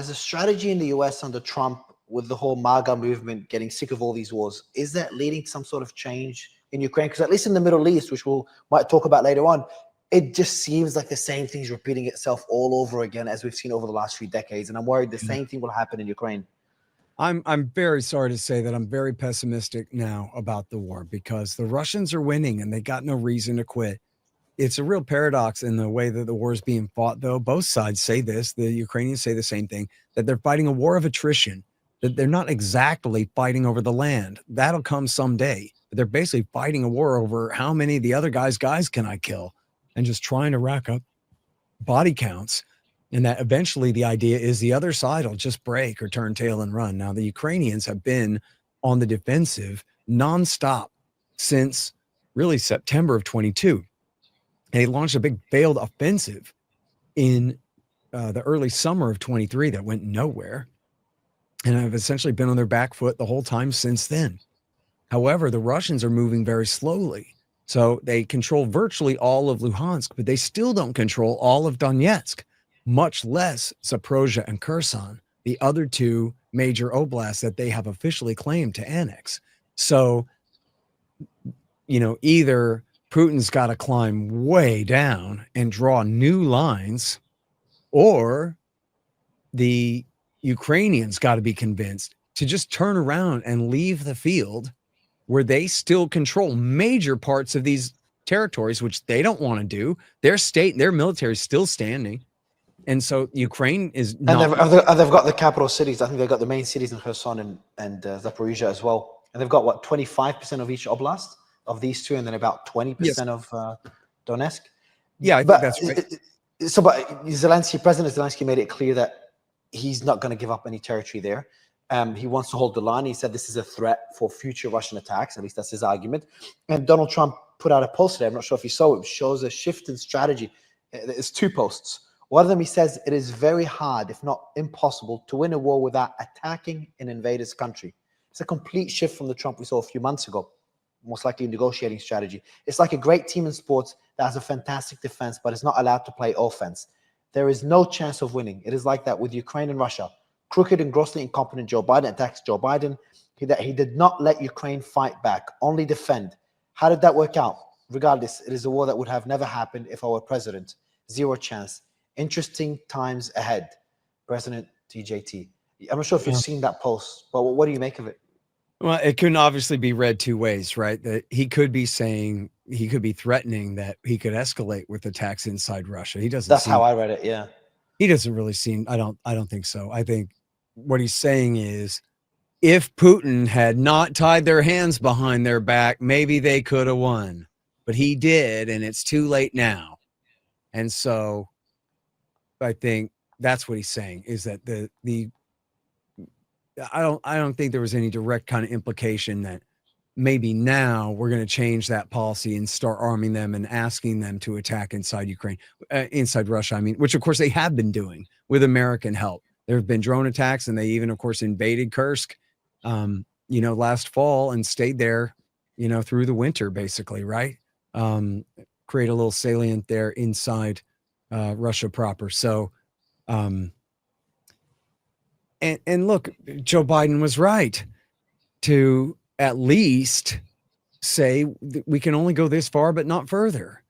As a strategy in the US under Trump, with the whole MAGA movement getting sick of all these wars, is that leading to some sort of change in Ukraine? Because at least in the Middle East, which might talk about later on, it just seems like the same thing's repeating itself all over again, as we've seen over the last few decades. And I'm worried the same thing will happen in Ukraine. I'm very sorry to say that I'm very pessimistic now about the war, because the Russians are winning and they got no reason to quit. It's a real paradox in the way that the war is being fought, though. Both sides say this. The Ukrainians say the same thing, that they're fighting a war of attrition, that they're not exactly fighting over the land. That'll come someday. But they're basically fighting a war over how many of the other guys can I kill, and just trying to rack up body counts. And that eventually the idea is the other side will just break or turn tail and run. Now, the Ukrainians have been on the defensive nonstop since really September of 22. They launched a big failed offensive in the early summer of 23 that went nowhere. And have essentially been on their back foot the whole time since then. However, the Russians are moving very slowly. So they control virtually all of Luhansk, but they still don't control all of Donetsk, much less Zaporozhye and Kherson, the other two major oblasts that they have officially claimed to annex. So, either Putin's got to climb way down and draw new lines, or the Ukrainians got to be convinced to just turn around and leave the field where they still control major parts of these territories, which they don't want to do. Their state, their military is still standing. And so Ukraine is not. And they've got the capital cities. I think they've got the main cities in Kherson and Zaporizhia as well. And they've got, 25% of each oblast of these two, and then about 20% of Donetsk. Yeah, I think that's right. But President Zelensky made it clear that he's not going to give up any territory there. He wants to hold the line. He said this is a threat for future Russian attacks. At least that's his argument. And Donald Trump put out a post today. I'm not sure if you saw it. It shows a shift in strategy. It's two posts. One of them, he says, it is very hard, if not impossible, to win a war without attacking an invader's country. It's a complete shift from the Trump we saw a few months ago, most likely a negotiating strategy. It's like a great team in sports that has a fantastic defense, but is not allowed to play offense. There is no chance of winning. It is like that with Ukraine and Russia. Crooked and grossly incompetent Joe Biden attacks Joe Biden. He did not let Ukraine fight back, only defend. How did that work out? Regardless, it is a war that would have never happened if I were president. Zero chance. Interesting times ahead. President TJT. I'm not sure if you've seen that post, but what do you make of it? Well, it can obviously be read two ways, right? That he could be threatening that he could escalate with attacks inside Russia. He doesn't. That's how I read it. Yeah. He doesn't really seem. I don't think so. I think what he's saying is, if Putin had not tied their hands behind their back, maybe they could have won, but he did, and it's too late now. And so, I think that's what he's saying, is that I don't think there was any direct kind of implication that maybe now we're going to change that policy and start arming them and asking them to attack inside Russia. I mean, which of course they have been doing with American help. There have been drone attacks, and they even, of course, invaded Kursk, last fall and stayed there, through the winter, basically, right? Create a little salient there inside Russia proper. So, and look, Joe Biden was right to at least say we can only go this far, but not further.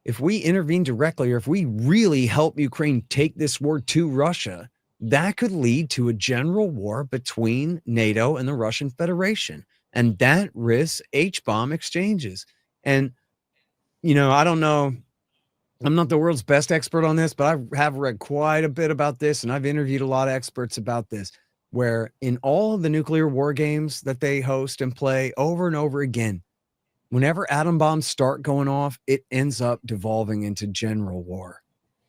If we intervene directly, or if we really help Ukraine take this war to Russia, that could lead to a general war between NATO and the Russian Federation. And that risks H-bomb exchanges. And, I don't know, I'm not the world's best expert on this, but I have read quite a bit about this, and I've interviewed a lot of experts about this, where in all of the nuclear war games that they host and play over and over again, whenever atom bombs start going off, it ends up devolving into general war,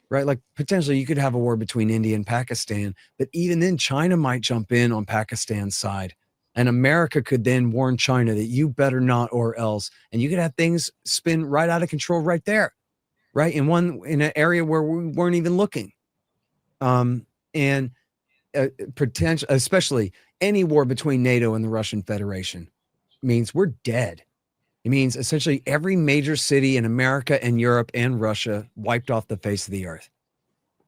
right? Like potentially you could have a war between India and Pakistan, but even then China might jump in on Pakistan's side, and America could then warn China that you better not or else, and you could have things spin right out of control right there. Right. In an area where we weren't even looking. And potential, especially any war between NATO and the Russian Federation, means we're dead. It means essentially every major city in America and Europe and Russia wiped off the face of the earth.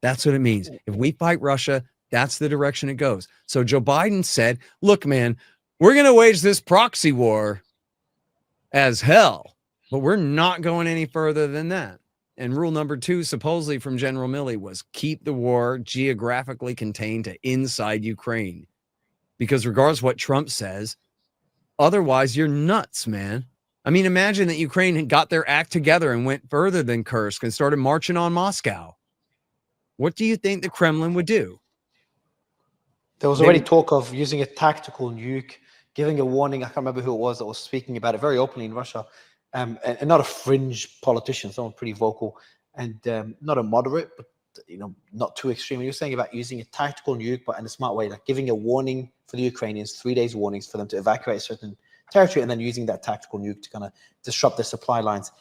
That's what it means. If we fight Russia, That's the direction it goes. So Joe Biden said, look, man, we're going to wage this proxy war as hell, but we're not going any further than that. And rule number 2, supposedly from General Milley, was keep the war geographically contained to inside Ukraine. Because regardless of what Trump says, otherwise you're nuts, man. I mean, imagine that Ukraine had got their act together and went further than Kursk and started marching on Moscow. What do you think the Kremlin would do? There was already talk of using a tactical nuke, giving a warning. I can't remember who it was that was speaking about it very openly in Russia, and not a fringe politician, someone pretty vocal, and not a moderate, but not too extreme. He was saying about using a tactical nuke, but in a smart way, like giving a warning for the Ukrainians, 3 days warnings for them to evacuate a certain territory, and then using that tactical nuke to kind of disrupt their supply lines.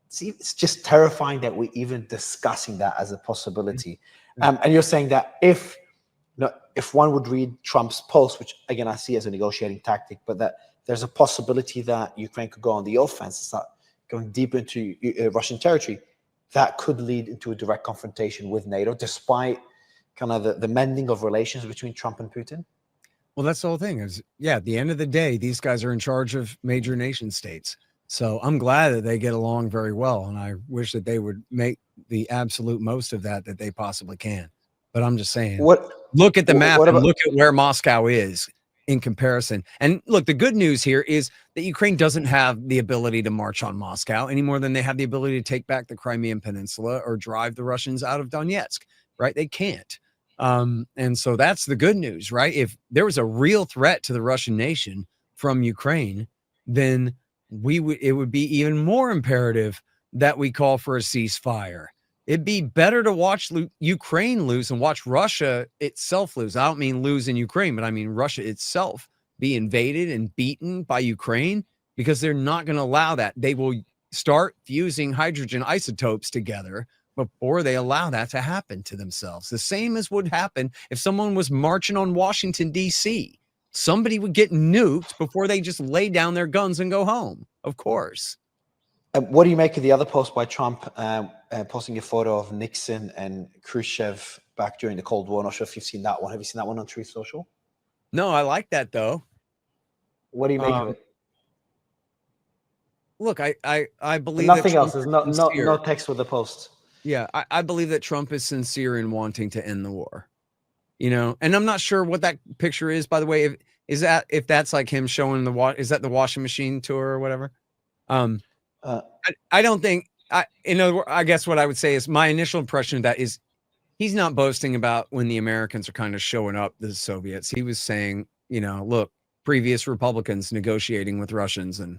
See, it's just terrifying that we're even discussing that as a possibility. And you're saying that if one would read Trump's post, which again I see as a negotiating tactic, but that there's a possibility that Ukraine could go on the offense and start going deep into Russian territory, that could lead into a direct confrontation with NATO, despite kind of the mending of relations between Trump and Putin. Well, that's the whole thing is, yeah, at the end of the day, these guys are in charge of major nation states. So I'm glad that they get along very well. And I wish that they would make the absolute most of that they possibly can. But I'm just saying, look at the map and look at where Moscow is in comparison. And look, the good news here is that Ukraine doesn't have the ability to march on Moscow any more than they have the ability to take back the Crimean Peninsula or drive the Russians out of Donetsk, right? They can't. And so that's the good news, right? If there was a real threat to the Russian nation from Ukraine, then it would be even more imperative that we call for a ceasefire. It'd be better to watch Ukraine lose and watch Russia itself lose. I don't mean lose in Ukraine, but I mean Russia itself be invaded and beaten by Ukraine, because they're not going to allow that. They will start fusing hydrogen isotopes together before they allow that to happen to themselves. The same as would happen if someone was marching on Washington, D.C. Somebody would get nuked before they just lay down their guns and go home, of course. What do you make of the other post by Trump, posting a photo of Nixon and Khrushchev back during the Cold War? I'm not sure if you've seen that one. Have you seen that one on Truth Social? No, I like that, though. What do you make of it? Look, I believe nothing else. There's no text with the post. Yeah, I believe that Trump is sincere in wanting to end the war. And I'm not sure what that picture is, by the way. If that's like him showing is that the washing machine tour or whatever? I don't think. I guess what I would say is my initial impression of that is he's not boasting about when the Americans are kind of showing up the Soviets. He was saying, look, previous Republicans negotiating with Russians, and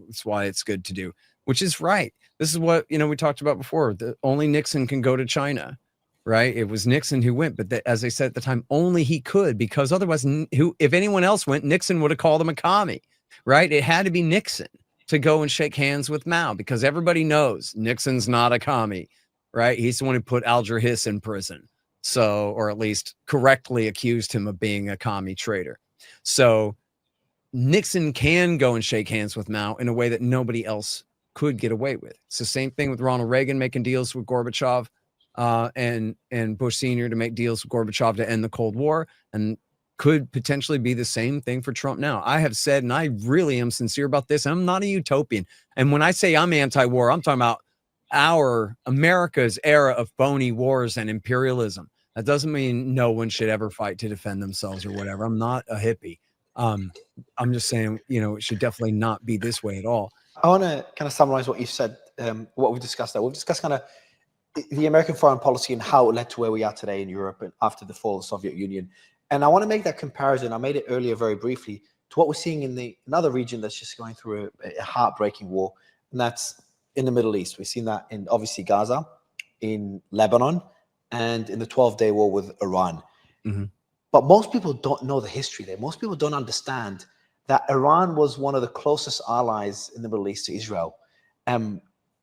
it's why it's good to do, which is right. This is what, we talked about before. Only Nixon can go to China, right? It was Nixon who went, but as I said at the time, only he could, because otherwise, if anyone else went, Nixon would have called him a commie, right? It had to be Nixon to go and shake hands with Mao, because everybody knows Nixon's not a commie, right? He's the one who put Alger Hiss in prison. So, or at least correctly accused him of being a commie traitor. So Nixon can go and shake hands with Mao in a way that nobody else could get away with. It's the same thing with Ronald Reagan making deals with Gorbachev and Bush Sr. to make deals with Gorbachev to end the Cold War, and could potentially be the same thing for Trump now. I have said, and I really am sincere about this, I'm not a utopian. And when I say I'm anti-war, I'm talking about America's era of phony wars and imperialism. That doesn't mean no one should ever fight to defend themselves or whatever. I'm not a hippie. I'm just saying, it should definitely not be this way at all. I want to kind of summarize what you've said, what we've discussed there. We've discussed kind of the American foreign policy and how it led to where we are today in Europe and after the fall of the Soviet Union. And I want to make that comparison. I made it earlier very briefly to what we're seeing in another region that's just going through a heartbreaking war, and that's in the Middle East. We've seen that in obviously Gaza, in Lebanon, and in the 12-day war with Iran. Mm-hmm. But most people don't know the history there. Most people don't understand that Iran was one of the closest allies in the Middle East to Israel.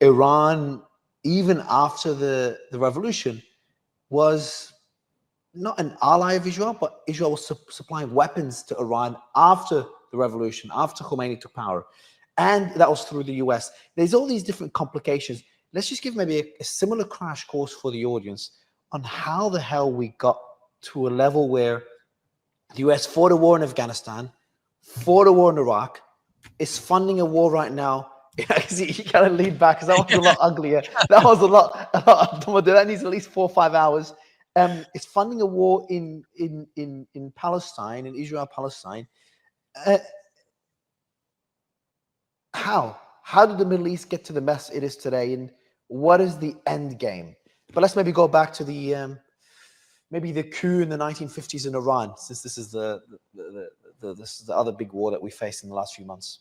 Iran, even after the revolution, was not an ally of Israel, but Israel was supplying weapons to Iran after the revolution, after Khomeini took power. And that was through the US. There's all these different complications. Let's just give maybe a similar crash course for the audience on how the hell we got to a level where the US fought a war in Afghanistan, fought a war in Iraq, is funding a war right now. He kind of leaned back because that was a lot uglier. That was a lot that needs at least 4 or 5 hours. It's funding a war in Palestine, in Israel, Palestine. How did the Middle East get to the mess it is today, and what is the end game? But let's maybe go back to the maybe the coup in the 1950s in Iran, since this is the other big war that we faced in the last few months.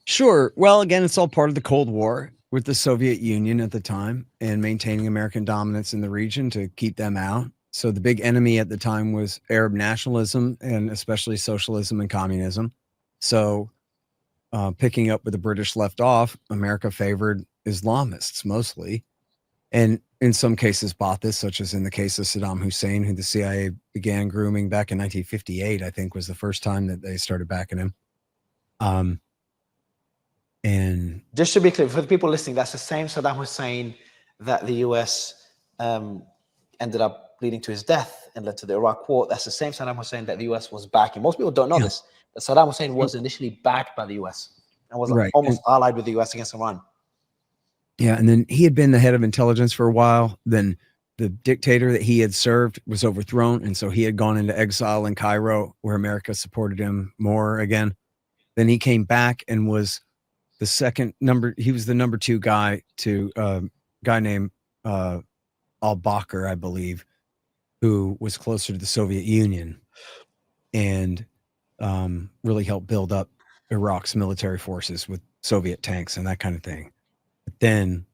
Sure. Well, again, it's all part of the Cold War with the Soviet Union at the time and maintaining American dominance in the region to keep them out. So the big enemy at the time was Arab nationalism, and especially socialism and communism. So picking up where the British left off, America favored Islamists mostly, and in some cases Ba'athist, such as in the case of Saddam Hussein, who the CIA began grooming back in 1958, I think was the first time that they started backing him. And just to be clear, for the people listening, that's the same Saddam Hussein that the US ended up leading to his death and led to the Iraq War. That's the same Saddam Hussein that the US was backing. Most people don't know this, but Saddam Hussein was initially backed by the US and was almost allied with the US against Iran. Yeah, and then he had been the head of intelligence for a while. Then the dictator that he had served was overthrown, and so he had gone into exile in Cairo, where America supported him more again. Then he came back and was the second number. He was the number 2 guy to a guy named al-Bakr, I believe, who was closer to the Soviet Union and really helped build up Iraq's military forces with Soviet tanks and that kind of thing. But then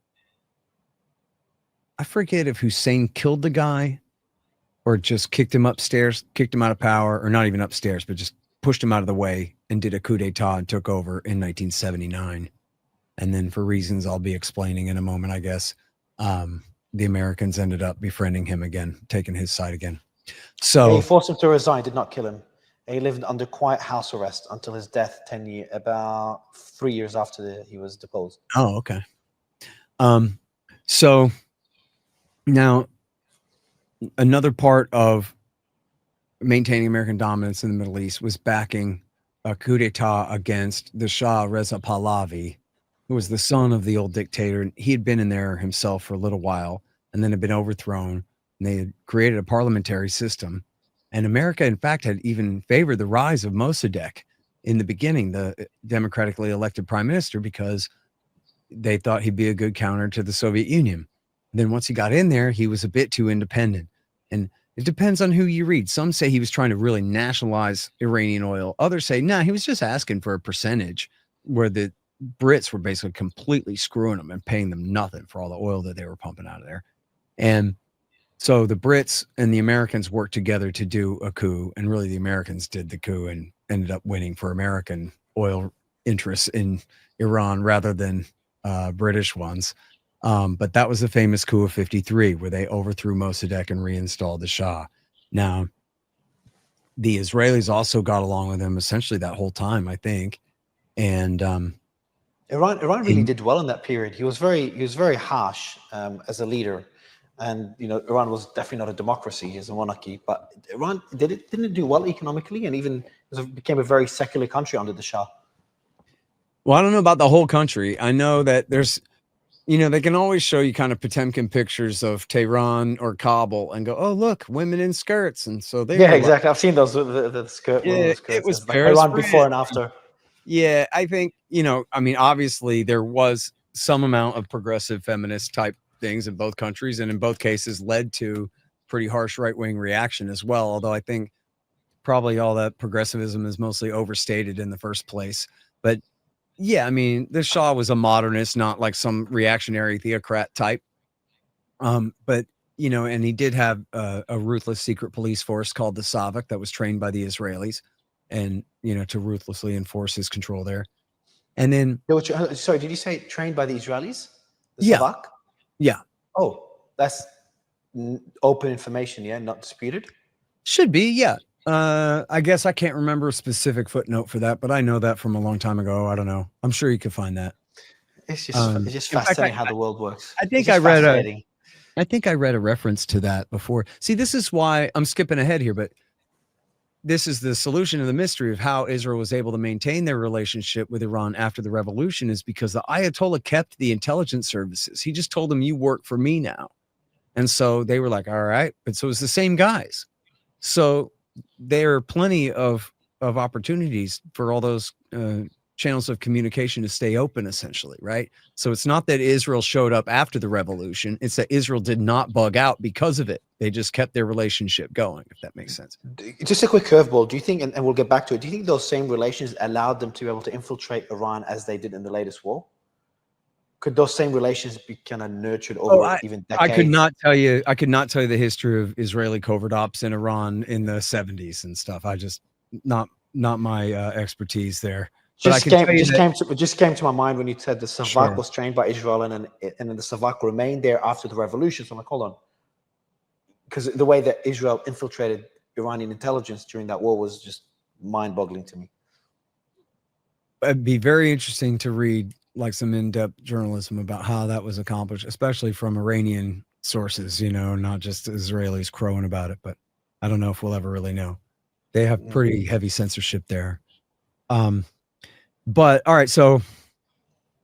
I forget if Hussein killed the guy or just kicked him upstairs, kicked him out of power, or not even upstairs, but just pushed him out of the way and did a coup d'etat and took over in 1979. And then for reasons I'll be explaining in a moment, I guess, the Americans ended up befriending him again, taking his side again. So he forced him to resign, did not kill him. He lived under quiet house arrest until his death about 3 years after he was deposed. Oh, okay. So now another part of maintaining American dominance in the Middle East was backing a coup d'etat against the Shah Reza Pahlavi, who was the son of the old dictator. He had been in there himself for a little while and then had been overthrown, and they had created a parliamentary system. And America, in fact, had even favored the rise of Mossadegh in the beginning, the democratically elected prime minister, because they thought he'd be a good counter to the Soviet Union. And then once he got in there, he was a bit too independent. And it depends on who you read. Some say he was trying to really nationalize Iranian oil. Others say, he was just asking for a percentage, where the Brits were basically completely screwing them and paying them nothing for all the oil that they were pumping out of there. And so the Brits and the Americans worked together to do a coup, and really the Americans did the coup and ended up winning for American oil interests in Iran rather than British ones. But that was the famous coup of 53, where they overthrew Mossadegh and reinstalled the Shah. Now, the Israelis also got along with him essentially that whole time, I think. And Iran really did well in that period. He was very harsh as a leader. And Iran was definitely not a democracy, as a monarchy, but Iran didn't do well economically, and even became a very secular country under the Shah. Well, I don't know about the whole country. I know that there's, they can always show you kind of Potemkin pictures of Tehran or Kabul and go, oh, look, women in skirts. And so they exactly. I've seen those, the skirt. Yeah, skirts. it was like Iran before and after. Yeah, I think, obviously there was some amount of progressive feminist type things in both countries, and in both cases led to pretty harsh right-wing reaction as well. Although I think probably all that progressivism is mostly overstated in the first place. But yeah, the Shah was a modernist, not like some reactionary theocrat type. But and he did have a ruthless secret police force called the Savak that was trained by the Israelis, and to ruthlessly enforce his control there. And then, sorry, did you say trained by the Israelis? The yeah. Savak? Yeah. Oh, that's open information, yeah, not disputed? Should be, yeah. I guess I can't remember a specific footnote for that, but I know that from a long time ago. I don't know. I'm sure you could find that. It's just fascinating how the world works. I think I read I think I read a reference to that before. See, this is why I'm skipping ahead here, but this is the solution to the mystery of how Israel was able to maintain their relationship with Iran after the revolution, is because the Ayatollah kept the intelligence services. He just told them, you work for me now. And so they were like, all right. But so it's the same guys. So there are plenty of opportunities for all those channels of communication to stay open, essentially, right? So it's not that Israel showed up after the revolution. It's that Israel did not bug out because of it. They just kept their relationship going, if that makes sense. Just a quick curveball. Do you think, and we'll get back to it, do you think those same relations allowed them to be able to infiltrate Iran as they did in the latest war? Could those same relations be kind of nurtured over even decades? I could not tell you the history of Israeli covert ops in Iran in the 70s and stuff. I just not my expertise there. Just came to my mind when you said the Savak was trained by Israel, and then the Savak remained there after the revolution. So I'm like, hold on, because the way that Israel infiltrated Iranian intelligence during that war was just mind-boggling to me. It'd be very interesting to read like some in-depth journalism about how that was accomplished, especially from Iranian sources, you know, not just Israelis crowing about it. But I don't know if we'll ever really know. They have pretty heavy censorship there. But all right, so